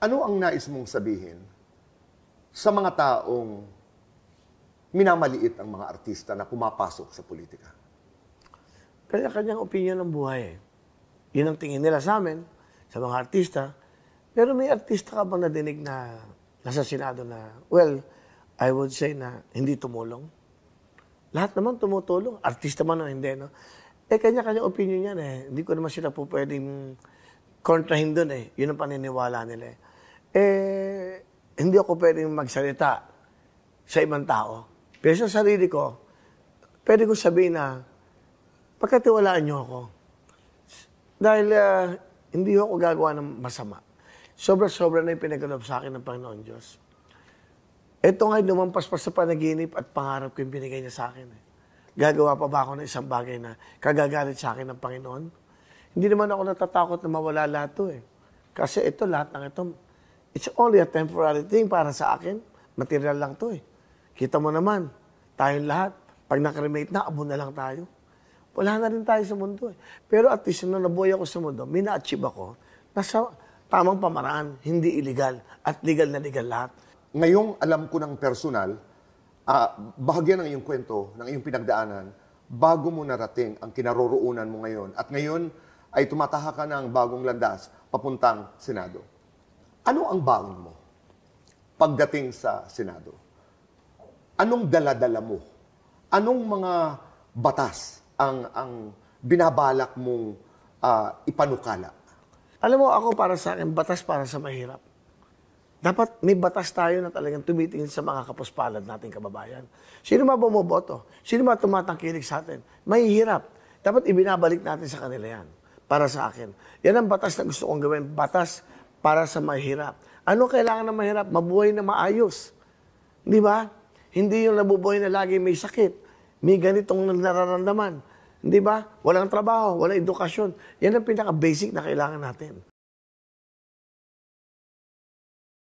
Ano ang nais mong sabihin sa mga taong minamaliit ang mga artista na pumapasok sa politika? Kanya-kanyang opinion ng buhay. Yun ang tingin nila sa amin, sa mga artista. Pero may artista ka bang nadinig na nasa Senado na, well, I would say na hindi tumulong? Lahat naman tumutulong. Artista man o hindi, no? Kanya-kanyang opinion yan eh. Hindi ko naman sila po pwedeng kontrahin doon eh. Yun ang paniniwala nila eh. Hindi ako pwedeng magsalita sa ibang tao. Pero sa sarili ko, pwede ko sabihin na pagkatiwalaan niyo ako. Dahil hindi ako gagawa ng masama. Sobra-sobra na yung pinaganob sa akin ng Panginoon Diyos. Ito nga lumampas pa sa panaginip at pangarap ko yung binigay niya sa akin. Gagawa pa ba ako ng isang bagay na kagagalit sa akin ng Panginoon? Hindi naman ako natatakot na mawala lahat to eh. Kasi ito, lahat ng ito, it's only a temporary thing para sa akin. Material lang to eh. Kita mo naman, tayong lahat, pag nakremate na, abo na lang tayo. Wala na rin tayo sa mundo eh. Pero at least nung nabuhay ako sa mundo, may na-achieve ako na sa tamang pamaraan, hindi illegal at legal na legal lahat. Ngayong alam ko ng personal, bahagyan ng iyong kwento, ng iyong pinagdaanan, bago mo narating ang kinaroroonan mo ngayon. At ngayon ay tumataha ka ng bagong landas papuntang Senado. Ano ang baon mo pagdating sa Senado? Anong dala-dala mo? Anong mga batas ang binabalak mong ipanukala? Alam mo, ako para sa akin, batas para sa mahirap. Dapat may batas tayo na talagang tumitingin sa mga kapuspalad nating kababayan. Sino ba bumoboto? Sino ba tumatangkilik sa atin? Mahihirap. Dapat ibinabalik natin sa kanila yan. Para sa akin. Yan ang batas na gusto kong gawin. Batas para sa mahirap. Ano kailangan ng mahirap? Mabuhay na maayos. Di ba? Hindi yung nabubuhay na lagi may sakit. May ganitong nararamdaman. Di ba? Walang trabaho, walang edukasyon. Yan ang pinaka-basic na kailangan natin.